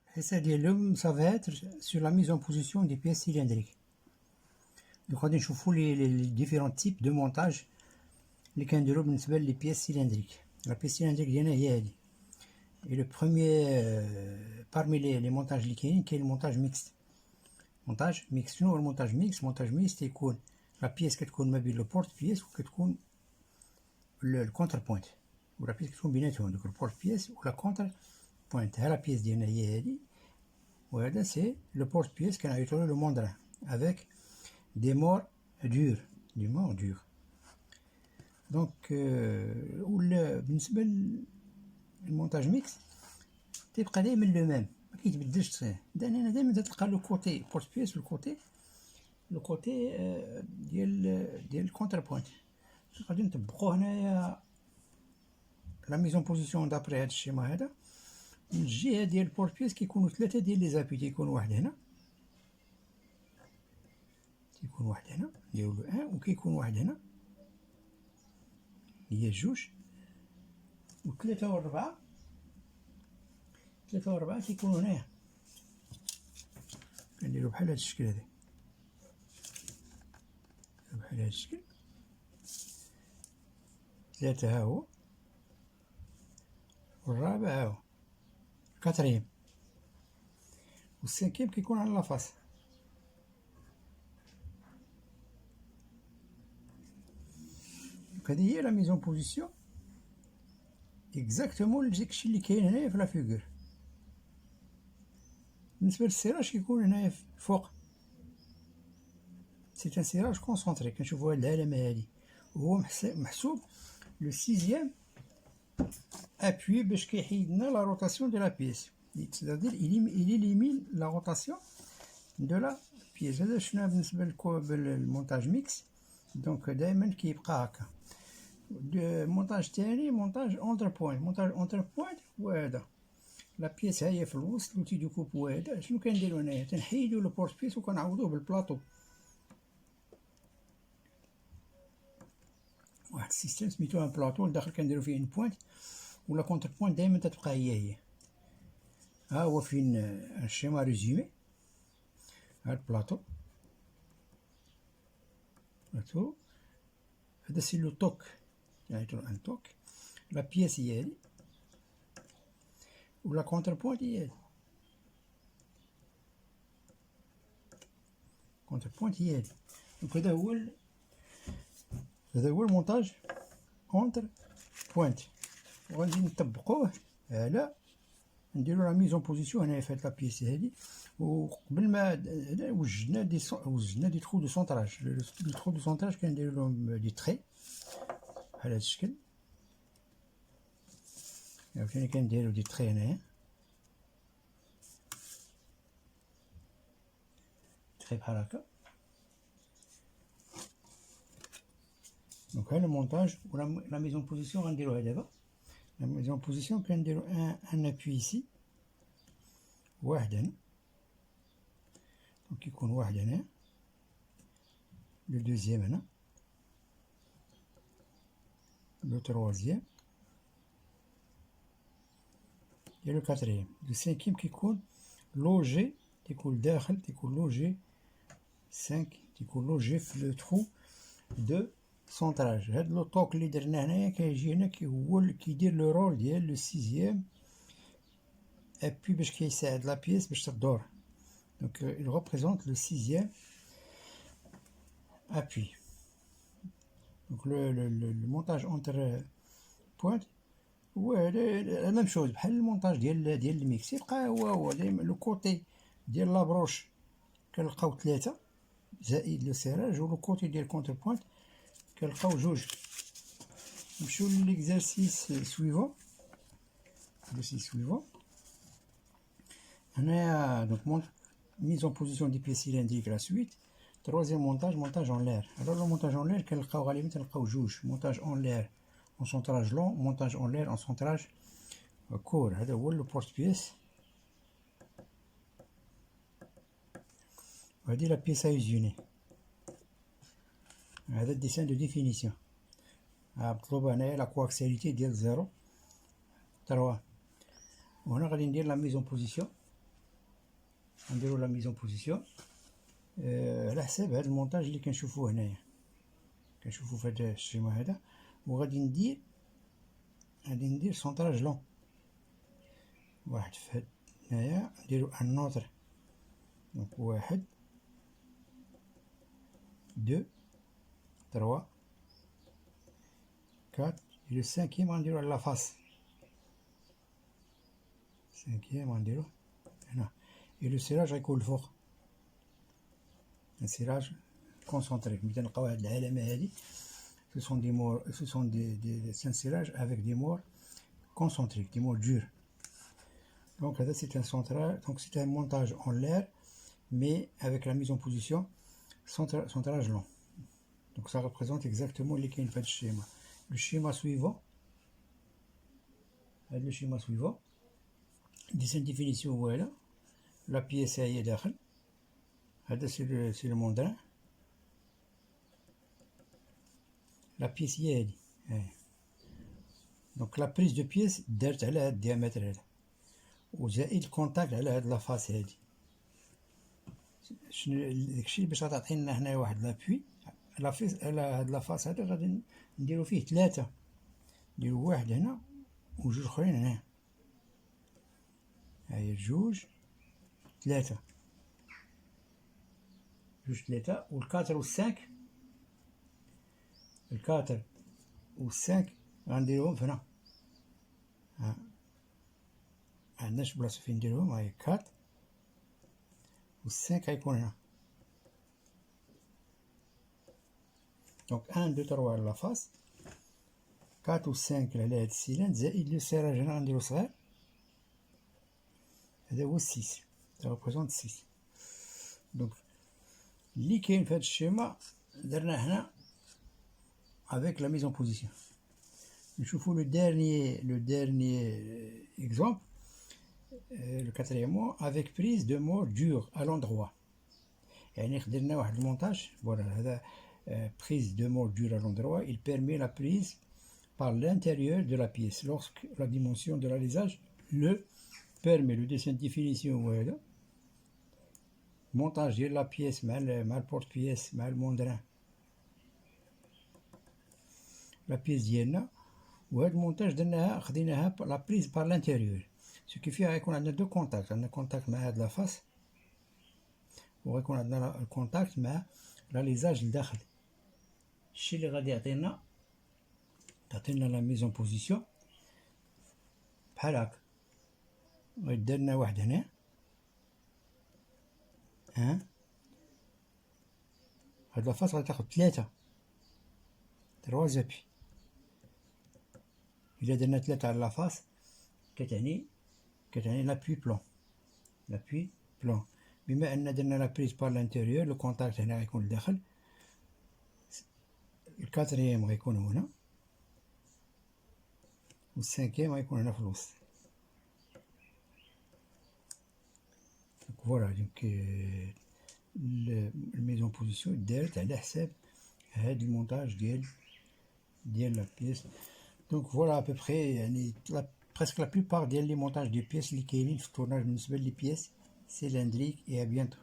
الحصة ديال اليوم ça va être sur la mise en position des pièces cylindriques. Donc غادي نشوفوا les différents types de montage اللي كنديروا بالنسبة لي pièces cylindriques. La pièce cylindrique ديالنا هي هادي. Et le premier parmi les montages اللي كاين le montage mixte. Montage mixte. شنو هو المونتاج mixte؟ montage mixte يكون la pièce كتكون ما بين لو بورت بيس وكتكون الكونتر بوينت، ولا بيس كتكون بيناتهم دوك البورت بيس ولا كونتر بوينت. ها لا بيس ديالنا هي هادي، وهذا سي لو بورت بيس كنعيطولو لو موندران افيك دي مور دور. دونك ولا بالنسبة للمونتاج ميكس تيبقى دايما لو ميم، مكيتبدلش. دايما تلقى لو كوتي بورت بيس والكوتي ديال الكونتر بوينت. غادي نطبقو هنايا لا ميزون بوزيسيون دابري هاد الشيما هذا. من الجهة ديال البورت بيس كيكونوا ثلاثة ديال لي زابي، تيكون واحد هنا نديرولو ان، وكيكون واحد هنا هي جوج، وثلاثة وربعة كيكونوا هنايا. كنديرو بحال هاد الشكل هذا، بحال هاد الشكل. ثلاثة ها هو، والرابع ها هو، الكاتريام، والسانكيام كيكون على لافاس. هادي هي لا ميزون بوزيسيون اكزاكتومون داكشي اللي كاين هنايا في لا فيغور. بالنسبة للسيراج كيكون هنايا فوق، سي ان سيراج كونسونطري. كنشوفو هاد العلامة هادي، وهو محسوب لو سيزيام ابوي باش كيحيد لنا لا روتاسيون دو لا بيس، c'est-à-dire il élimine la rotation de la pièce. هذا شفنا بالنسبة للمونتاج ميكس. دونك دائما كيبقى هكا. المونتاج تاني مونتاج اونتر بوينت. مونتاج اونتر بوينت هو هذا، لا بيس ها هي في الوسط، لوتي دو كوب هو هذا. شنو كنديرو هنايا؟ تنحيدو لو بورت بيس وكنعوضوه بالبلاطو. واحد السيستيم سميتو ان بلاطو، لداخل كنديرو فيه ان بوينت ولا كونتر بوينت، دائما تتبقى هي. ها هو فين الشيما ريزومي. ها البلاطو هذا سي لو توك، نعيطولو ان توك. لا بيس هي هادي، ولا كونتر بوينت هي هادي. كونتر بوينت هي هادي. دونك هذا هو المونتاج اونتر بوينت. وغادي نطبقوه على نديرو لا ميزون بوزيسيون هنايا في هاد لا بيس هادي. وقبل ما وجدنا دي تخو دو سونطراج. لي تخو دو سونطراج كنديرو لهم دي تخي بحال هاد الشكل. عاوتاني كنديرو دي تخي هنايا، تخي بحال هكا. دونك ها المونتاج ولا لا ميزون بوزيسيون غنديروها دابا. لا ميزون بوزيسيون كنديرو ان ابوي ايسي، واحد هنا، دونك يكون واحد هنا، لو دوزيام هنا، لو تروازيام، et le quatrième. Le cinquième كيكون لوجي، تيكون داخل، تيكون لوجي 5، تيكون لوجي في لو ترو دو سونطراج. هاد لو طوك اللي درنا هنايا كيجي هنا هو اللي كيدير لو رول ديال لو سيزيام ابوي باش كيساعد لا بيس باش تدور. دونك il représente le sixième appui. Donc le montage entre pointes هو لا ميم شوز بحال المونتاج ديال الميكس. يبقى هو دايما لو كوتي ديال لابروش كنلقاو ثلاثة زائد لو سيراج، ولو كوتي ديال كونتر بوينت كنلقاو جوج. نمشيو ليكزارسيس سويفون. هنايا دونك mise en position des pièces cylindriques la suite. Troisième montage en l'air. Alors le montage en l'air كنلقاو غالبا تلقاو جوج. montage en l'air en centrage long, montage en l'air en centrage court. هذا هو لو بورت بيس، وهادي لا بيس ا يوزيوني. هذا الديسان دو ديفينيسيون. مطلوبة هنايا لا كواكسياليتي ديال 0 3. وهنا غادي ندير لا ميزون بوزيسيون غنديرو لا ميزون بوزيسيون على حساب هاد المونتاج اللي كنشوفو هنايا، كنشوفو في هاد الشيما هذا. وغادي ندير سونطراج لون، واحد في هاد هنايا نديرو ان اوتر، دونك واحد دو تروا كات. لو سانكيام غنديرو على لافاس، سانكيام غنديرو هنا. لو سيراج غيكون الفوق، السيراج كونسونطري. مثلا نلقاو هاد العلامة هادي، ce sont des morts, ce sont des serrages avec des morts concentriques, des morts durs. Donc là c'est un centrage, donc c'est un montage en l'air, mais avec la mise en position centrage long. Donc ça représente exactement les qu'il fait le schéma. Le schéma suivant, dessin définition voilà, la pièce est derrière. C'est le mandrin. La pièce هي هادي. دونك لا بريز دو بيس دارت على هاد الديامتر هذا، وزائد الكونتاكت على هاد لافاس هادي. شنو داكشي باش غتعطينا هنايا واحد لابوي على هاد لافاس هذا. غادي نديرو فيه ثلاثة، نديرو واحد هنا وجوج اخرين هنا. هاهي جوج ثلاثة، جوج ثلاثة. والكاتر والسانك، الكاتر والسانك غنديروهم هنا. معندناش بلاصة فين نديروهم. هاهي كات والسانك غيكون هنا. دونك ان دو تروا على لافاس، كات و سانك على هاد السيلاند، زائد لو سيراج هنا غنديرو صغير. هذا هو السيس، ça représente 6. دونك اللي كاين في هاد الشيما درناه هنا avec la mise en position. نشوفو le dernier exemple, le quatrième mot, avec prise de mot dur à l'endroit. يعني خدرنا واحد المونتاج. voilà هذا prise de mot dur à l'endroit. Il permet la prise par l'intérieur de la pièce lorsque la dimension de l'alésage le permet. Le dessin de définition voilà, montage ديال la pièce مع البورت بيس مع الموندران، لا بيس ديالنا. وهاد المونتاج درناها خديناها لا بريز بار لانتيريور، سو كي فيها غيكون عندنا دو كونتاكت. عندنا كونتاكت مع هاد لافاس، وغيكون عندنا الكونتاكت مع لاليزاج لداخل. الشي اللي غادي يعطينا لا ميزون بوزيسيون بحال هاكا. درنا واحد هنا، هاد لافاس غادي تاخد ثلاثة، تروا زابي. إلا درنا ثلاثة على لافاس كتعني لابوي بلون. بما أن درنا لا بريز بار لانتيريور، لو كونتاكت هنا غيكون لداخل، الكاتريام غيكون هنا، والسانكيام غيكون هنا في الوسط. فوالا دونك الميزون بوزيسيون دارت على حساب هاد المونتاج ديال لا بيس. دونك فوالا ا بوبخي يعني presque la plupart ديال لي مونتاج ديال بيس اللي كاينين في التورناج بالنسبة لي بيس سيلندريك. et à bientôt.